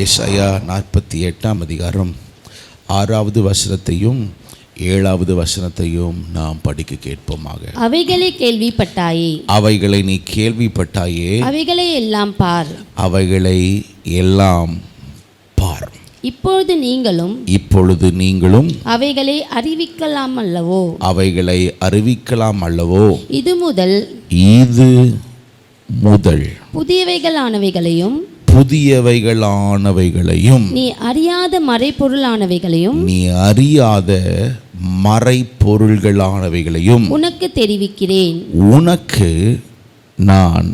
ஏசாயா 48 அதிகாரம் 6வது வசனத்தையும் 7வது வசனத்தையும் நாம் படிக்க கேட்போமாக. அவைகளை கேள்விப்பட்டாயே, அவைகளை நீ கேள்விப்பட்டாயே, அவைகளை எல்லாம் பார், அவைகளை எல்லாம் பார். இப்பொழுது நீங்களும் அவைகளை அறிவிக்கலாம் அல்லவோ, அவைகளை அறிவிக்கலாம் அல்லவோ. இது முதல் புதியவைகளானவைகளையும் நீ அறியாத மறைபொருள்களானவைகளையும் உனக்கு தெரிவிக்கிறேன், உனக்கு நான்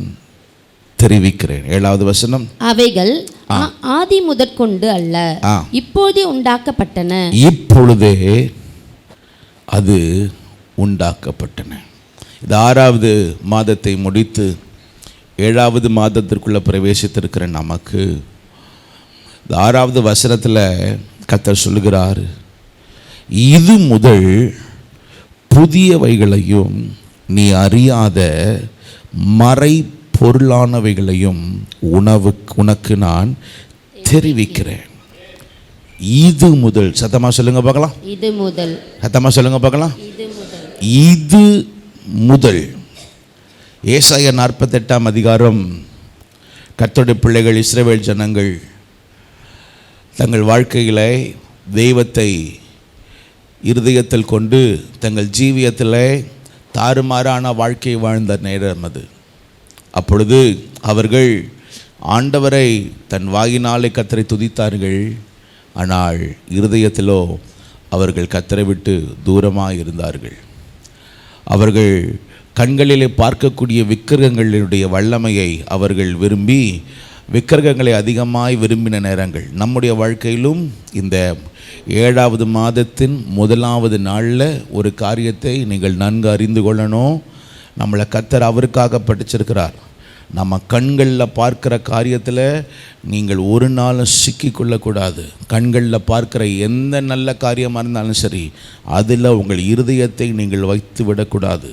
தெரிவிக்கிறேன். 7வது வசனம். அவைகள் ஆதி முதற்கொண்டு அல்ல, இப்பொழுதே உண்டாக்கப்பட்டன. இப்பொழுதே அது உண்டாக்கப்பட்டன. இது 6வது மாதத்தை முடித்து 7வது மாதத்திற்குள்ள பிரவேசித்திருக்கிற நமக்கு 6வது வசனத்தில் கர்த்தர் சொல்லுகிறார், இது முதல் புதியவைகளையும் நீ அறியாத மறைபொருளானவைகளையும் உனக்கு நான் தெரிவிக்கிறேன். இது முதல். சத்தமா சொல்லுங்க பார்க்கலாம். இது முதல். சத்தமா சொல்லுங்க பார்க்கலாம். இது முதல். இது முதல். ஏசாயா 48 அதிகாரம் கர்த்தருடைய பிள்ளைகள், இஸ்ரவேல் ஜனங்கள் தங்கள் வாழ்க்கையில் தெய்வத்தை இருதயத்தில் கொண்டு தங்கள் ஜீவியத்தில் தாறுமாறான வாழ்க்கை வாழ்ந்த நேரம் அது. அப்பொழுது அவர்கள் ஆண்டவரை தன் வாயினாலே கர்த்தரை துதித்தார்கள். ஆனால் இருதயத்திலோ அவர்கள் கர்த்தரை விட்டு தூரமாக இருந்தார்கள். அவர்கள் கண்களிலே பார்க்கக்கூடிய விக்கிரகங்களுடைய வல்லமையை அவர்கள் விரும்பி விக்கிரகங்களை அதிகமாய் விரும்பின நேரங்கள். நம்முடைய வாழ்க்கையிலும் இந்த 7வது மாதத்தின் 1வது நாளில் ஒரு காரியத்தை நீங்கள் நன்கு அறிந்து கொள்ளணும். நம்மளை கர்த்தர் அவருக்காக படிச்சிருக்கிறார். நம்ம கண்களில் பார்க்குற காரியத்தில் நீங்கள் ஒரு நாளும் சிக்கிக்கொள்ளக்கூடாது. கண்களில் பார்க்குற எந்த நல்ல காரியமாக இருந்தாலும் சரி, அதில் உங்கள் இருதயத்தை நீங்கள் வைத்து விடக்கூடாது.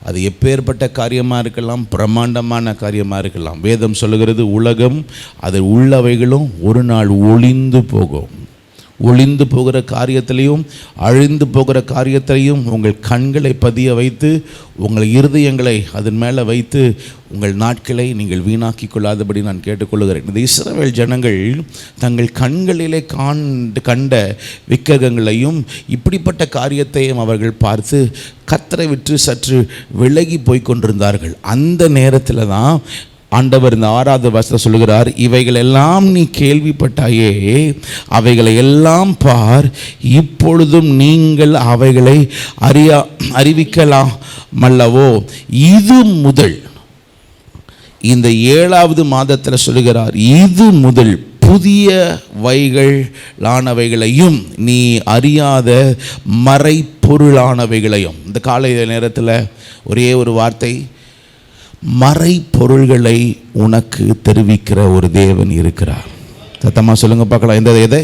அது எப்பேற்பட்ட காரியமாக இருக்கலாம், பிரம்மாண்டமான காரியமாக இருக்கலாம். வேதம் சொல்லுகிறது, உலகம் அது உள்ளவைகளும் ஒரு நாள் ஒளிந்து போகும். ஒளிந்து போகிற காரியத்திலையும் அழிந்து போகிற காரியத்திலையும் உங்கள் கண்களை பதிய வைத்து உங்கள் இருதயங்களை அதன் மேலே வைத்து உங்கள் நாட்களை நீங்கள் வீணாக்கி கொள்ளாதபடி நான் கேட்டுக்கொள்கிறேன். இந்த இஸ்ரவேல் ஜனங்கள் தங்கள் கண்களிலே கண்ட விக்கிரகங்களையும் இப்படிப்பட்ட காரியத்தையும் அவர்கள் பார்த்து கர்த்தரை விட்டு சற்று விலகி போய் கொண்டிருந்தார்கள். அந்த நேரத்தில் தான் ஆண்டவர் இந்த 6வது வசனம் சொல்லுகிறார், இவைகள் எல்லாம் நீ கேள்விப்பட்டாயே, அவைகளை எல்லாம் பார், இப்பொழுதும் நீங்கள் அவைகளை அறிவிக்கலாம் அல்லவோ. இது முதல், இந்த 7வது மாதத்தில் சொல்லுகிறார், இது முதல் புதியவைகளானவைகளையும் நீ அறியாத மறைபொருளானவைகளையும். இந்த காலை நேரத்தில் ஒரே ஒரு வார்த்தை, மறைபொருள்களை உனக்கு தெரிவிக்கிற ஒரு தேவன் இருக்கிறார். சத்தமா சொல்லுங்க பார்க்கலாம். எதை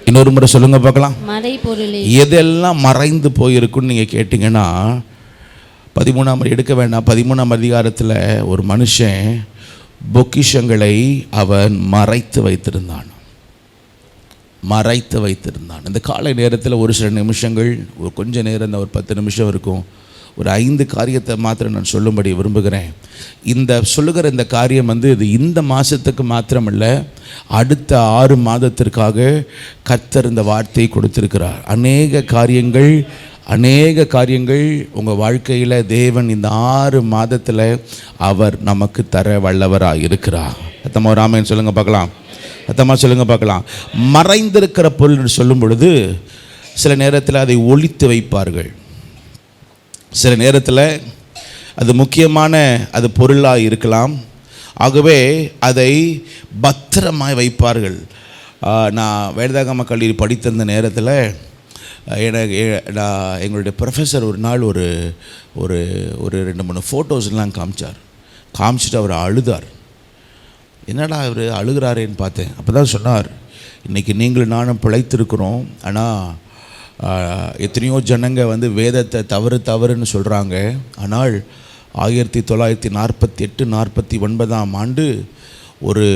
இன்னொரு முறை சொல்லுங்க பார்க்கலாம். மறைபொருளை. எதெல்லாம் மறைந்து போயிருக்குன்னு நீங்கள் கேட்டிங்கன்னா 13 எடுக்க வேண்டாம். 13 அதிகாரத்தில் ஒரு மனுஷன் பொக்கிஷங்களை அவன் மறைத்து வைத்திருந்தான். இந்த காலை நேரத்தில் ஒரு சில நிமிஷங்கள், ஒரு கொஞ்ச நேரம், ஒரு 10 நிமிஷம் இருக்கும். ஒரு 5 காரியத்தை மாத்திரம் நான் சொல்லும்படி விரும்புகிறேன். சொல்லுகிற இந்த காரியம் இது இந்த மாதத்துக்கு மாத்திரமல்ல, அடுத்த 6 மாதத்திற்காக கர்த்தர் இந்த வார்த்தையை கொடுத்திருக்கிறார். அநேக காரியங்கள் உங்கள் வாழ்க்கையில் தேவன் இந்த 6 மாதத்தில் அவர் நமக்கு தர வல்லவராக இருக்கிறார். அத்தம்மா ராமன் சொல்லுங்க பார்க்கலாம். அத்தம்மா சொல்லுங்க பார்க்கலாம். மறைந்திருக்கிற பொருள் சொல்லும் பொழுது சில நேரத்தில் அதை ஒளித்து வைப்பார்கள். சில நேரத்தில் அது முக்கியமான அது பொருளாக இருக்கலாம். ஆகவே அதை பத்திரமாய் வைப்பார்கள். நான் வேதாகம கல்லூரி படித்திருந்த நேரத்தில் எங்களுடைய ப்ரொஃபஸர் ஒரு நாள் ஒரு 2-3 ஃபோட்டோஸ்லாம் காமிச்சிட்டு அவர் அழுதார். என்னடா அவர் அழுகிறாரேன்னு பார்த்தேன். அப்போ தான் சொன்னார், இன்றைக்கி நீங்களும் நானும் பிழைத்திருக்கிறோம், ஆனால் எத்தனையோ ஜனங்க வேதத்தை தவறுன்னு சொல்கிறாங்க. ஆனால் 1948-49 ஆண்டு ஒரு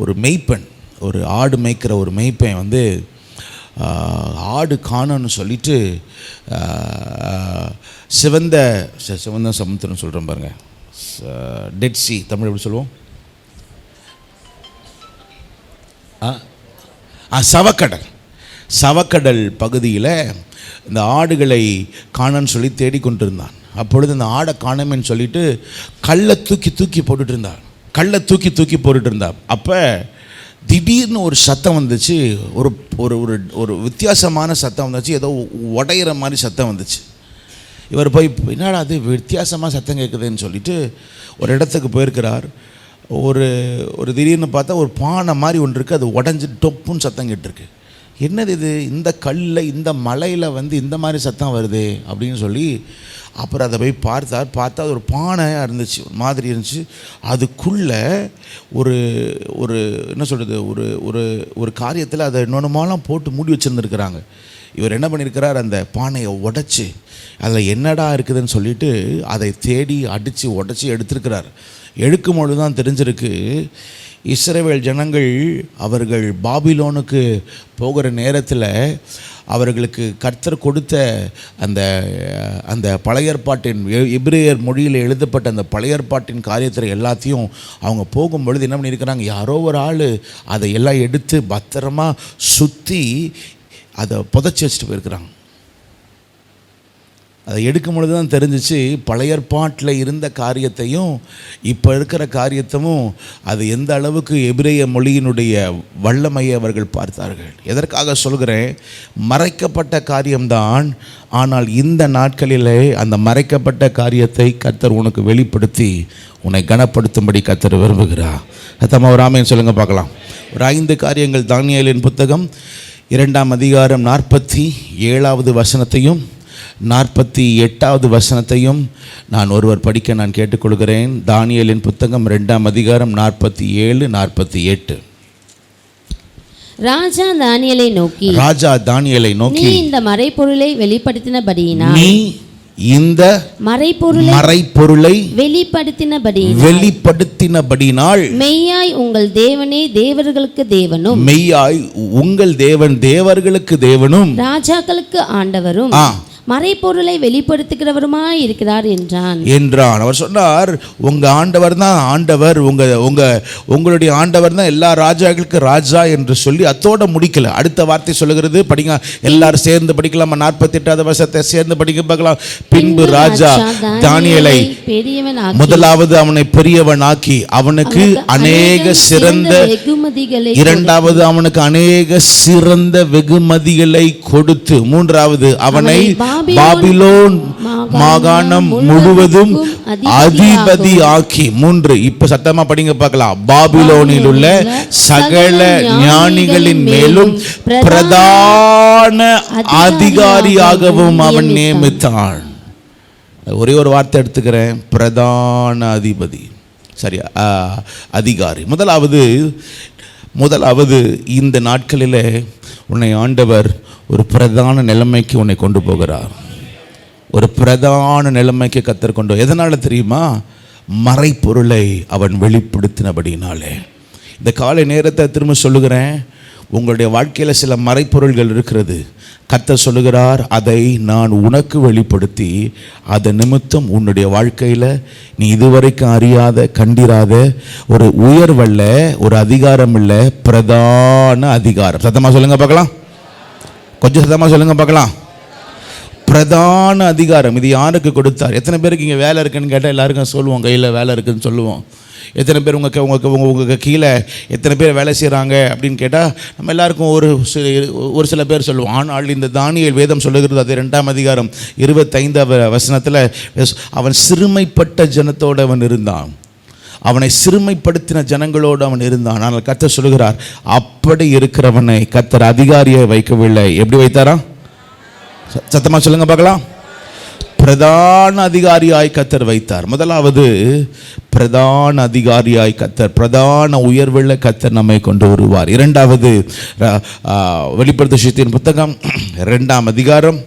ஒரு மெய்ப்பெண், ஒரு ஆடு மேய்க்கிற ஒரு மெய்ப்பெண் வந்து ஆடு காணோன்னு சொல்லிட்டு சிவந்த சமுத்திரம் சொல்கிறேன் பாருங்கள், டெட் சி தமிழ் எப்படி சொல்லுவோம், சவக்கடல் பகுதியில் இந்த ஆடுகளை காணன்னு சொல்லி தேடிக்கொண்டிருந்தான். அப்பொழுது அந்த ஆடை காணமேன்னு சொல்லிட்டு கல்லை தூக்கி போட்டுட்டு இருந்தான். அப்போ திடீர்னு ஒரு சத்தம் வந்துச்சு, ஒரு ஒரு ஒரு வித்தியாசமான சத்தம் வந்துச்சு, ஏதோ உடையிற மாதிரி சத்தம் வந்துச்சு. இவர் போய் என்னடா அது வித்தியாசமாக சத்தம் கேட்குதுன்னு சொல்லிட்டு ஒரு இடத்துக்கு போயிருக்கிறார். ஒரு திடீர்னு பார்த்தா ஒரு பானை மாதிரி ஒன்று இருக்குது, அது உடஞ்சி டொப்புன்னு சத்தம் கேட்டிருக்கு. என்னது இது, இந்த கல்லில் இந்த மலையில் வந்து இந்த மாதிரி சத்தம் வருது அப்படின்னு சொல்லி அப்புறம் அதை போய் பார்த்தா அது ஒரு பானையாக இருந்துச்சு, ஒரு மாதிரி இருந்துச்சு. அதுக்குள்ளே ஒரு ஒரு என்ன சொல்கிறது, ஒரு காரியத்தில் அதை இன்னொன்றுமாலாம் போட்டு மூடி வச்சுருந்துருக்குறாங்க. இவர் என்ன பண்ணியிருக்கிறார், அந்த பானையை உடைச்சி அதில் என்னடா இருக்குதுன்னு சொல்லிட்டு அதை தேடி அடித்து உடச்சி எடுத்திருக்கிறார். எடுக்கும் பொழுது தான் தெரிஞ்சிருக்கு, இஸ்ரவேல் ஜனங்கள் அவர்கள் பாபிலோனுக்கு போகிற நேரத்தில் அவர்களுக்கு கர்த்தர் கொடுத்த அந்த பழைய ஏற்பாட்டின் எபிரேயர் மொழியில் எழுதப்பட்ட அந்த பழைய ஏற்பாட்டின் காரியத்தில் எல்லாத்தையும் அவங்க போகும்பொழுது என்ன பண்ணியிருக்கிறாங்க, யாரோ ஒரு ஆள் அதை எல்லாம் எடுத்து பத்திரமா சுற்றி அதை புதைச்சி வச்சுட்டு போயிருக்கிறாங்க. அதை எடுக்கும் பொழுது தான் தெரிஞ்சிச்சு, பழைய ஏற்பாட்டில் இருந்த காரியத்தையும் இப்போ இருக்கிற காரியத்தையும் அது எந்த அளவுக்கு எபிரேய மொழியினுடைய வல்லமையை அவர்கள் பார்த்தார்கள். எதற்காக சொல்கிறேன், மறைக்கப்பட்ட காரியம்தான், ஆனால் இந்த நாட்களிலே அந்த மறைக்கப்பட்ட காரியத்தை கர்த்தர் உனக்கு வெளிப்படுத்தி உன்னை கனப்படுத்தும்படி கர்த்தர் விரும்புகிறார். அத்தம்மா ஒரு ஆமென் சொல்லுங்கள் பார்க்கலாம். ஒரு 5 காரியங்கள் தானியேலின் புத்தகம் 2ஆம் அதிகாரம் 47வது வசனத்தையும் 48வது வசனத்தையும் நான் ஒருவர் படிக்க நான் கேட்டுக்கொள்கிறேன். தானியேலின் புத்தகம் 2ஆம் அதிகாரம் 47, 48. ராஜா தானியேலை நோக்கி, நீ இந்த மறைபொருளை வெளிப்படுத்தினபடியினால் வெளிப்படுத்தினபடியினால் மெய்யாய் உங்கள் தேவனே தேவர்களுக்கு தேவனும், தேவர்களுக்கு தேவனும், ராஜாக்களுக்கு ஆண்டவரும், மறைபொருளை வெளிப்படுத்துகிறவருமாய் இருக்கிறார் என்றான். அவர் சொன்னார், உங்க ஆண்டவர் தான் ஆண்டவர், உங்களுடைய ஆண்டவர் தான் எல்லா ராஜாக்களுக்கு ராஜா என்று சொல்லி அத்தோட முடிக்கல. அடுத்த வார்த்தை சொல்லுகிறது, படிங்க எல்லாரும் சேர்ந்து படிக்கலாம். 48வது வசனத்தை சேர்ந்து படிக்க பார்க்கலாம். பின்பு ராஜா தானியேலை முதலாவது அவனை பெரியவனாக்கி அவனுக்கு அநேக சிறந்த வெகுமதிகளை, இரண்டாவது அவனுக்கு அநேக சிறந்த வெகுமதிகளை கொடுத்து, மூன்றாவது அவனை பாபிலோன் மாகாணம் முழுவதும் அதிபதி ஆக்கி, 3 இப்ப சத்தமா படிங்க பார்க்கலாம். பாபிலோனில் உள்ள சகல ஞானிகளின் மேலும் பிரதான அதிகாரியாகவும் அவன் நியமித்தான். ஒரே ஒரு வார்த்தை எடுத்துக்கிறேன், பிரதான அதிபதி, சரியா, அதிகாரி. முதலாவது இந்த நாட்களில் உன்னை ஆண்டவர் ஒரு பிரதான நிலைமைக்கு உன்னை கொண்டு போகிறார். ஒரு பிரதான நிலைமைக்கு கர்த்தர் கொண்டு. எதனால தெரியுமா? மறைப்பொருளை அவன் வெளிப்படுத்தினபடினாலே. இந்த காலை நேரத்தை திரும்ப சொல்லுகிறேன், உங்களுடைய வாழ்க்கையில் சில மறைப்பொருள்கள் இருக்கிறது. கர்த்தர் சொல்லுகிறார், அதை நான் உனக்கு வெளிப்படுத்தி அதை நிமித்தம் உன்னுடைய வாழ்க்கையில் நீ இதுவரைக்கும் அறியாத கண்டிராத ஒரு உயர்வல்ல, ஒரு அதிகாரம் இல்லை, பிரதான அதிகாரம். சத்தமாக சொல்லுங்க பார்க்கலாம், கொஞ்சம் சத்தமாக சொல்லுங்க பார்க்கலாம். பிரதான அதிகாரம். இது யாருக்கு கொடுத்தார்? எத்தனை பேருக்கு இங்கே வேலை இருக்குன்னு கேட்டால் எல்லாருக்கும் சொல்லுவோம், கையில் வேலை இருக்குதுன்னு சொல்லுவோம். எத்தனை பேர் உங்களுக்கு கீழே எத்தனை பேர் வேலை செய்கிறாங்க அப்படின்னு கேட்டால் நம்ம எல்லாருக்கும் ஒரு சில பேர் சொல்லுவோம். ஆனால் இந்த தானியேல் வேதம் சொல்லுகிறது, அது 2ஆம் அதிகாரம் 25வது வசனத்தில், அவன் சிறுமைப்பட்ட ஜனத்தோடு அவன் இருந்தான், அவனை சிறுமைப்படுத்தின ஜனங்களோடு அவன் இருந்தான். ஆனால் கர்த்தர் சொல்லுகிறார், அப்படி இருக்கிறவனை கர்த்தர் அதிகாரியை வைக்கவில்லை. எப்படி வைத்தாரா? சத்தமா சொல்லுங்க பார்க்கலாம். பிரதான அதிகாரியாய் கர்த்தர் வைத்தார். முதலாவது பிரதான அதிகாரியாய் கர்த்தர், பிரதான உயர்வுள்ள கர்த்தர் நம்மை கொண்டு வருவார். இரண்டாவது, வெளிப்படுத்தின புத்தகம் 2ஆம் அதிகாரம்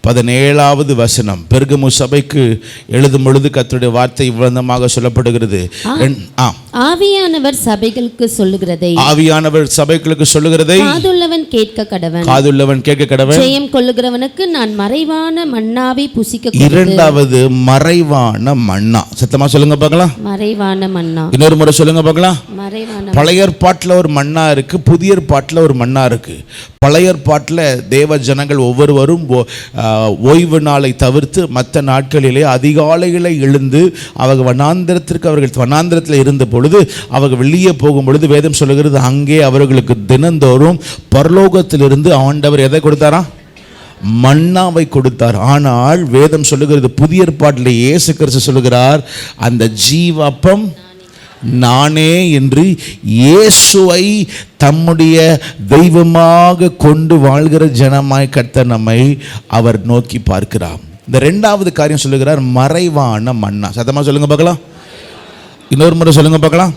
17வது வசனம், பெர்கமு சபைக்கு எழுதும் பொழுது கர்த்தருடைய வார்த்தை விவரமாக சொல்லப்படுகிறது. ஆவியானவர் சபைகளுக்கு சொல்லுகிறதை ஆவியானவர் சபைகளுக்கு சொல்லுகிறதை காதுள்ளவன் கேட்க கடவன். காதுள்ளவன் கேட்க கடவன். ஜெயம் கொள்ளுகிறவனுக்கு நான் மறைவான மன்னாவை புசிக்க இரண்டாவது மறைவான மன்னா. சத்தமா சொல்லுங்க பார்க்கலாம். மறைவான மன்னா. இன்னொரு முறை சொல்லுங்க பார்க்கலாம். மறைவான. பழைய ஏற்பாட்டில் ஒரு மன்னா இருக்கு, புதிய ஏற்பாட்டில் ஒரு மன்னா இருக்கு. பழைய ஏற்பாட்டில் தேவ ஜனங்கள் ஒவ்வொருவரும் ஓய்வு நாளை தவிர்த்து மற்ற நாட்களிலே அதிகாலைகளை எழுந்து அவங்க அவர்கள் வனாந்திரத்தில் இருந்த பொழுது அவங்க வெளியே போகும் பொழுது வேதம் சொல்லுகிறது அங்கே அவர்களுக்கு தினந்தோறும் பரலோகத்திலிருந்து ஆண்டவர் எதை கொடுத்தாரா? மன்னாவை கொடுத்தார். ஆனால் வேதம் சொல்லுகிறது புதிய ஏற்பாட்டில் இயேசு கிறிஸ்து சொல்லுகிறார் அந்த ஜீவப்பம் நானே என்று இயேசுவை தம்முடைய தெய்வமாக கொண்டு வாழ்கிற ஜனமாய் கர்த்தர் நம்மை அவர் நோக்கி பார்க்கிறார். இந்த ரெண்டாவது காரியம் சொல்லுகிறார் மறைவான மன்னா. சத்தமா சொல்லுங்க பார்க்கலாம். இன்னொரு முறை சொல்லுங்க பார்க்கலாம்.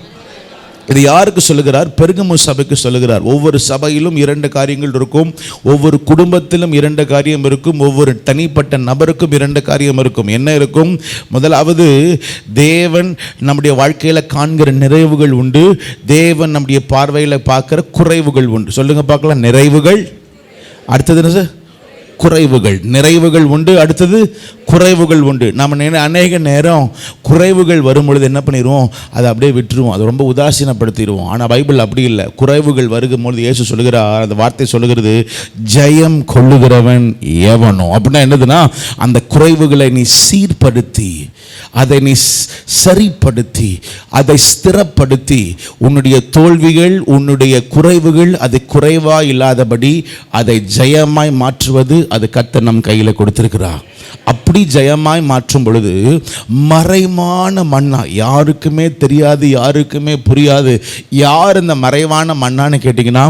இது யாருக்கு சொல்லுகிறார்? பெருகமு சபைக்கு சொல்லுகிறார். ஒவ்வொரு சபையிலும் 2 காரியங்கள் இருக்கும், ஒவ்வொரு குடும்பத்திலும் 2 காரியம் இருக்கும், ஒவ்வொரு தனிப்பட்ட நபருக்கும் 2 காரியம் இருக்கும். என்ன இருக்கும்? முதலாவது, தேவன் நம்முடைய வாழ்க்கையில் காண்கிற நிறைவுகள் உண்டு, தேவன் நம்முடைய பார்வையில் பார்க்கிற குறைவுகள் உண்டு. சொல்லுங்க பார்க்கலாம். நிறைவுகள், அடுத்தது என்ன சார்? குறைவுகள். நிறைவுகள் உண்டு, அடுத்தது குறைவுகள் உண்டு. நம்ம அநேக நேரம் குறைவுகள் வரும் பொழுது என்ன பண்ணிடுவோம்? அதை அப்படியே விட்டுருவோம், அதை ரொம்ப உதாசீனப்படுத்திடுவோம். ஆனால் பைபிள் அப்படி இல்லை. குறைவுகள் வருகும் பொழுது இயேசு சொல்லுகிறார், அந்த வார்த்தை சொல்லுகிறது ஜெயம் கொள்ளுகிறவன் எவனோ. அப்படின்னா என்னதுன்னா அந்த குறைவுகளை நீ சீர்படுத்தி, அதை நீ சரிப்படுத்தி, அதை ஸ்திரப்படுத்தி, உன்னுடைய தோல்விகள் உன்னுடைய குறைவுகள் அது குறைவா இல்லாதபடி அதை ஜெயமாய் மாற்றுவது அது கர்த்தர் நம் கையில் கொடுத்திருக்கிறார். அப்படி ஜெயமாய் மாற்றும் பொழுது மறைவான மன்னா, யாருக்குமே தெரியாது, யாருக்குமே புரியாது. யார் இந்த மறைவான மன்னான்னு கேட்டிங்கன்னா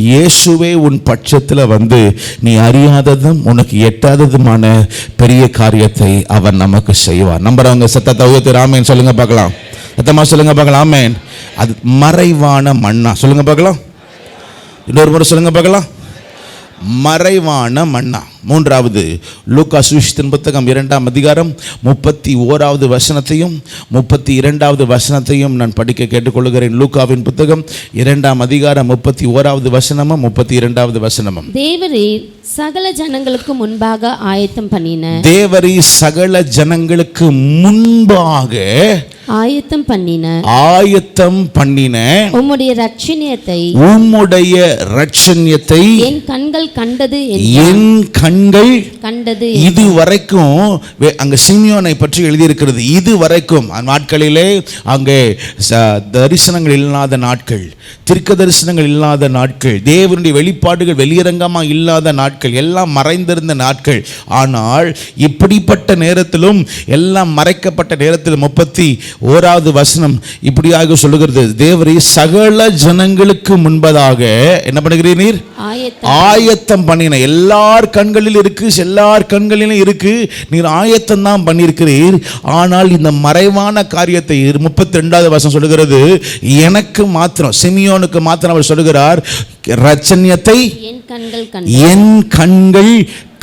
இயேசுவே உன் பட்சத்தில் வந்து நீ அறியாததும் உனக்கு எட்டாததுமான பெரிய காரியத்தை அவர் நமக்கு செய்வார். நம்புறவங்க சத்தத்தை உயர்த்தி ஆமென் சொல்லுங்க பார்க்கலாம். சத்தமா சொல்லுங்க பார்க்கலாம். ஆமென். அது மறைவான மன்னா. சொல்லுங்க பார்க்கலாம். இன்னொரு முறை சொல்லுங்க பார்க்கலாம். மறைவான மன்னா. மூன்றாவது, லூக்கா சுவிசேஷத்தின் புத்தகம் 2ஆம் அதிகாரம் 31வது வசனத்தையும் 32வது வசனத்தையும் நான் படிக்க கேட்டுக்கொள்கிறேன். லூக்காவின் புத்தகம் 2ஆம் அதிகாரம் 31வது வசனமும் 32வது வசனமும். தேவரீர் சகல ஜனங்களுக்கு முன்பாக ஆயத்தம் பண்ணின. தேவரீர் சகல ஜனங்களுக்கு முன்பாக ஆயத்தம் பண்ணின உம்முடைய ரட்சணியத்தை என் கண்கள் கண்டது. என் கண்கள் கண்டது. இதுவரைக்கும் அங்க சிமியோனை பற்றி எழுதியிருக்கிறது. இதுவரைக்கும் நாட்களிலே அங்கே தரிசனங்கள் இல்லாத நாட்கள், தீர்க்க தரிசனங்கள் இல்லாத நாட்கள், தேவனுடைய வெளிப்பாடுகள் வெளியரங்கமாக இல்லாத நாட்கள், எல்லாம் மறைந்திருந்த நாட்கள். ஆனால் இப்படிப்பட்ட நேரத்திலும், எல்லாம் மறைக்கப்பட்ட நேரத்தில் 31வது வசனம் இப்படியாக சொல்லுகிறது, தேவரே சகல ஜனங்களுக்கு முன்பதாக என்ன பண்ணுகிறீர்? ஆயத்தம் பண்ணின. எல்லார் கண்களில் இருக்கு, எல்லார் கண்களிலும் இருக்கு, நீர் ஆயத்தம் தான் பண்ணியிருக்கிறீர். ஆனால் இந்த மறைவான காரியத்தை 32வது வசனம் சொல்லுகிறது, எனக்கு மாத்திரம், சிமியோனுக்கு மாத்திரம் அவர் சொல்லுகிறார், ரட்சணியத்தை என் கண்கள்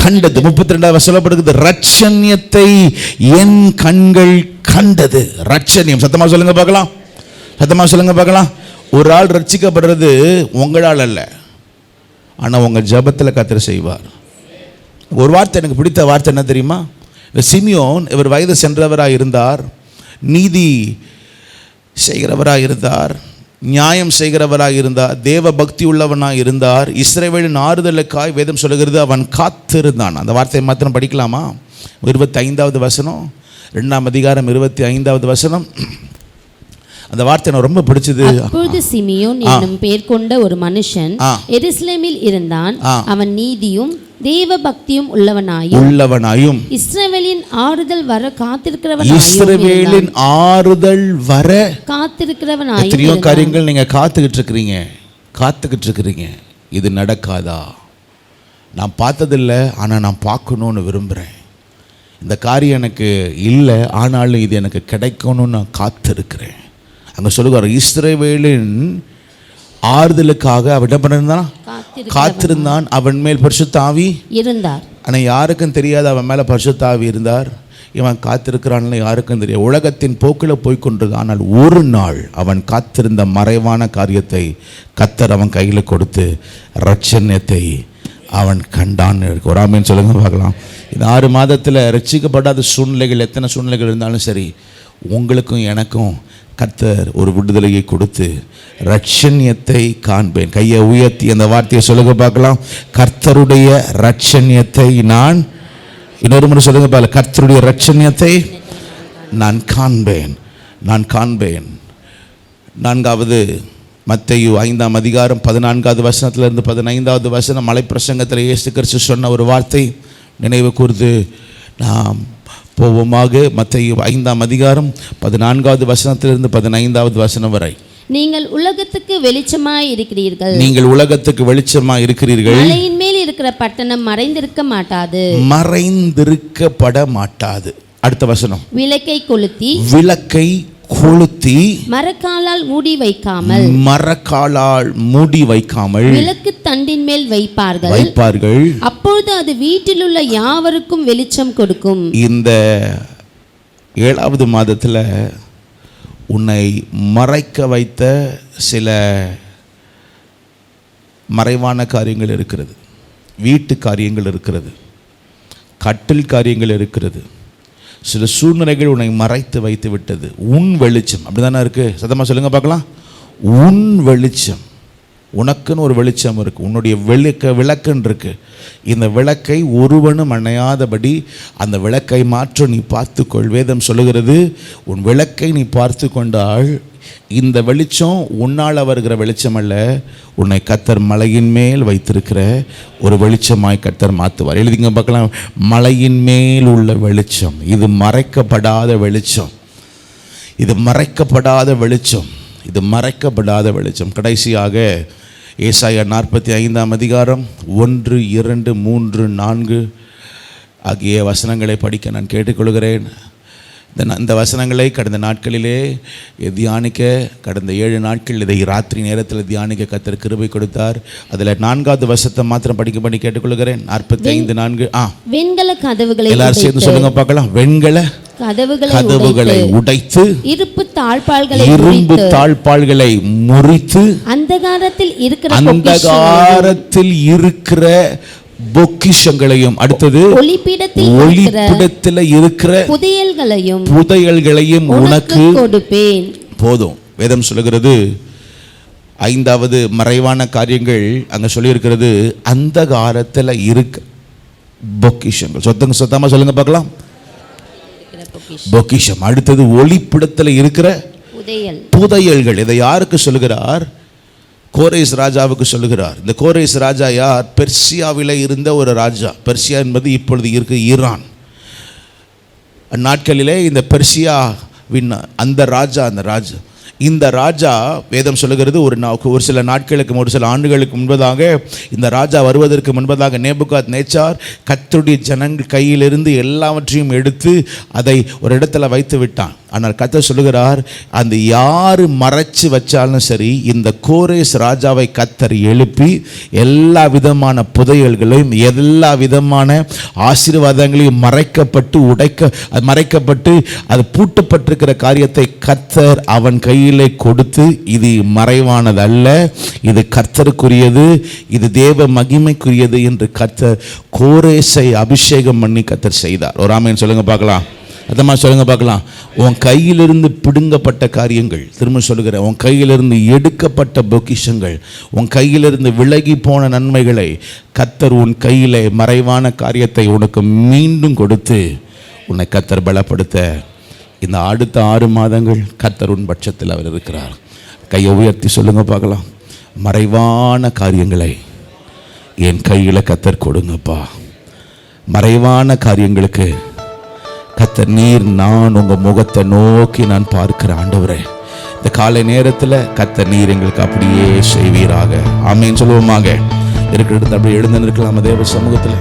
கண்டது. 32வது சொல்லப்படுகிறது, ரட்சணியத்தை என் கண்கள் கண்டது. ரட்சணியம். சத்தமா சொல்லுங்க பார்க்கலாம். சத்தமா சொல்லுங்க பார்க்கலாம். ஒரு ஆள் ரட்சிக்கப்படுறது உங்களால் அல்ல, ஆனால் உங்கள் ஜபத்தில் கர்த்தர் செய்வார். ஒரு வார்த்தை எனக்கு பிடித்த வார்த்தை என்ன தெரியுமா? சிமியோன் இவர் வயது சென்றவராக இருந்தார், நீதி செய்கிறவராக இருந்தார், நியாயம் செய்கிறவராக இருந்தார், தேவ பக்தி உள்ளவனாக இருந்தார். இஸ்ரவேலின் ஆறுதலுக்காய் வேதம் சொல்லுகிறது அவன் காத்திருந்தான். அந்த வார்த்தையை மாத்திரம் படிக்கலாமா? 25வது வசனம், 2ஆம் அதிகாரம் 25வது வசனம். அந்த வார்த்தை எனக்கு ரொம்ப பிடிச்சது. அப்பொழுது சிமியோன் என்னும் பெயர் கொண்ட ஒரு மனுஷன் எருசலேமில் இருந்தான். அவன் நீதியும் தேவ பக்தியும் உள்ளவனாயும் இஸ்ரவேலின் ஆறுதல் வர காத்திருக்கிறவனாயும். எத்தனையோ காரியங்கள் நீங்க காத்துக்கிட்டு இருக்கிறீங்க. இது நடக்காதா? நான் பார்த்ததில்லை, ஆனால் நான் பார்க்கணுன்னு விரும்புகிறேன். இந்த காரியம் எனக்கு இல்லை, ஆனாலும் இது எனக்கு கிடைக்கணும்னு நான் காத்திருக்கிறேன். அங்கே சொல்லுவார், இஸ்ரவேலின் ஆறுதலுக்காக அவன் என்ன பண்ணிருந்தான்? காத்திருந்தான். அவன் மேல் பரிசுத்த ஆவி இருந்தார். ஆனால் யாருக்கும் தெரியாது அவன் மேலே பரிசுத்த ஆவி இருந்தார். இவன் காத்திருக்கிறான்னு யாருக்கும் தெரியாது. உலகத்தின் போக்கில் போய்கொண்டது. ஆனால் ஒரு நாள் அவன் காத்திருந்த மறைவான காரியத்தை கர்த்தர் அவன் கையில் கொடுத்து ரட்சண்யத்தை அவன் கண்டான்னு இருக்கு. ஒரு ஆமென் சொல்லுங்க பார்க்கலாம். இந்த 6 மாதத்தில் ரட்சிக்கப்படாத சூழ்நிலைகள் எத்தனை சூழ்நிலைகள் இருந்தாலும் சரி, உங்களுக்கும் எனக்கும் கர்த்தர் ஒரு விடுதலையை கொடுத்து ரட்சண்யத்தை காண்பேன். கையை உயர்த்தி அந்த வார்த்தையை சொல்லுங்க பார்க்கலாம். கர்த்தருடைய ரட்சண்யத்தை நான், இன்னொரு முறை சொல்லுங்க பார்க்கலாம், கர்த்தருடைய ரட்சண்யத்தை நான் காண்பேன், நான் காண்பேன். 4வது மத்தேயு 5ஆம் அதிகாரம் 14வது வசனத்திலிருந்து 15வது வசனம் மலை பிரசங்கத்தில் இயேசு கிறிஸ்து சொன்ன ஒரு வார்த்தை நினைவு கூர்ந்து நாம் போவோமாக. மத்தேயு 5ஆம் அதிகாரம் 14வது வசனத்திலிருந்து 15வது வசனம் வரை. நீங்கள் உலகத்துக்கு வெளிச்சமாய் இருக்கிறீர்கள். நீங்கள் உலகத்துக்கு வெளிச்சமாய் இருக்கிறீர்கள். மலையின் மேல் இருக்கிற பட்டணம் மறைந்திருக்க மாட்டாது, மறைந்திருக்கப்பட மாட்டாது. அடுத்த வசனம். விளக்கை கொளுத்தி மரக்காலால் மூடி வைக்காமல் விளக்கு தண்டின் மேல் வைப்பார்கள். அப்பொழுது அது வீட்டில் உள்ள யாவருக்கும் வெளிச்சம் கொடுக்கும். இந்த 7வது மாதத்தில் உன்னை மறைக்க வைத்த சில மறைவான காரியங்கள் இருக்கிறது. வீட்டு காரியங்கள் இருக்கிறது, கட்டில் காரியங்கள் இருக்கிறது. சில சூழ்நிலைகள் உன்னை மறைத்து வைத்து விட்டது. உன் வெளிச்சம் அப்படிதானே இருக்கு. சத்தமாக சொல்லுங்க பார்க்கலாம். உன் வெளிச்சம், உனக்குன்னு ஒரு வெளிச்சம் இருக்கு. உன்னுடைய விளக்குன்னு இருக்கு. இந்த விளக்கை ஒருவனும் அணையாதபடி அந்த விளக்கை மாற்ற நீ பார்த்துக்கொள். வேதம் சொல்லுகிறது, உன் விளக்கை நீ பார்த்து கொண்டால் இந்த வெளிச்சம் உன்னால் வருகிற வெளிச்சம் அல்ல, உன்னை கர்த்தர் மலையின் மேல் வைத்திருக்கிற ஒரு வெளிச்சமாய் கர்த்தர் மாற்றுவார். எழுதிங்க பார்க்கலாம். மலையின் மேல் உள்ள வெளிச்சம், இது மறைக்கப்படாத வெளிச்சம், இது மறைக்கப்படாத வெளிச்சம், இது மறைக்கப்படாத வெளிச்சம். கடைசியாக ஏசாயா 45ஆம் அதிகாரம் 1, 2, 3, 4 ஆகிய வசனங்களை படிக்க நான் கேட்டுக்கொள்கிறேன். இந்த வசனங்களை கடந்த நாட்களிலே தியானிக்க, கடந்த 7 நாட்கள் இதை ராத்திரி நேரத்தில் தியானிக்க கர்த்தர் கிருபை கொடுத்தார். அதில் 4வது வசனத்தை மாத்திரம் படிக்க கேட்டுக்கொள்கிறேன். 45:4. வெண்கல கதவுகளை எல்லாரும் சேர்ந்து சொல்லுங்க பார்க்கலாம். வெண்கல கதவுகளை உடைத்து இரும்பு தாழ்பாள்களை முறித்து அந்தகாரத்தில் இருக்கிற பொக்கிஷங்களையும், அடுத்தது ஒளிப்பிடத்தில் இருக்கிற புதையல்களையும் உனக்கு கொடுப்பேன். போதும். வேதம் சொல்லுகிறது 5வது மறைவான காரியங்கள் அங்க சொல்லி இருக்கிறது. அந்தகாரத்தில் இருக்க பொக்கிஷங்கள். சொத்தமா சொல்லுங்க பார்க்கலாம். பொக்கிஷம். அடுத்தது ஒளிப்பிடத்தில் இருக்கிற புதையல்கள். இதை யாருக்கு சொல்லுகிறார்? கோரேஸ் ராஜாவுக்கு சொல்லுகிறார். இந்த கோரேஸ் ராஜா யார்? பெர்சியாவில் இருந்த ஒரு ராஜா. பெர்சியா என்பது இப்பொழுது இருக்கு ஈரான். அந்நாட்களிலே இந்த பெர்சியாவின் இந்த ராஜா வேதம் சொல்லுகிறது ஒரு சில நாட்களுக்கு, ஒரு சில ஆண்டுகளுக்கு முன்பதாக, இந்த ராஜா வருவதற்கு முன்பதாக நேபுகாத்நேச்சார் கர்த்தருடைய ஜனங்கள் கையிலிருந்து எல்லாவற்றையும் எடுத்து அதை ஒரு இடத்துல வைத்து விட்டான். ஆனால் கர்த்தர் சொல்லுகிறார், அந்த யார் மறைச்சு வச்சாலும் சரி, இந்த கோரேஸ் ராஜாவை கர்த்தர் எழுப்பி எல்லா விதமான புதையல்களையும் எல்லா விதமான ஆசீர்வாதங்களையும் மறைக்கப்பட்டு அது பூட்டப்பட்டிருக்கிற காரியத்தை கர்த்தர் அவன் கையிலே கொடுத்து, இது மறைவானது அல்ல, இது கர்த்தருக்குரியது, இது தேவ மகிமைக்குரியது என்று கர்த்தர் கோரேசை அபிஷேகம் பண்ணி கர்த்தர் செய்தார். ஒரு ஆமென் சொல்லுங்க பார்க்கலாம். அதமா சொல்லுங்க பார்க்கலாம். உன் கையிலிருந்து பிடுங்கப்பட்ட காரியங்கள், திரும்ப சொல்லுகிறேன், உன் கையிலிருந்து எடுக்கப்பட்ட பொக்கிஷங்கள், உன் கையிலிருந்து விலகி போன நன்மைகளை கர்த்தர் உன் கையிலே மறைவான காரியத்தை உனக்கு மீண்டும் கொடுத்து உன்னை கர்த்தர் பலப்படுத்த இந்த அடுத்த 6 மாதங்கள் கர்த்தர் உன் பட்சத்தில் அவர் இருக்கிறார். கையை உயர்த்தி சொல்லுங்க பார்க்கலாம். மறைவான காரியங்களை என் கையில் கர்த்தர் கொடுங்கப்பா. மறைவான காரியங்களுக்கு கர்த்தர் நீர், நான் உங்கள் முகத்தை நோக்கி நான் பார்க்கிற ஆண்டவரே, இந்த காலை நேரத்தில் கர்த்தர் நீர் எங்களுக்கு அப்படியே செய்வீராக. ஆமென் சொல்லுவோமாக. இருக்கிற இடத்துல அப்படியே எழுந்து நிற்கலாம் தேவ சமூகத்தில்.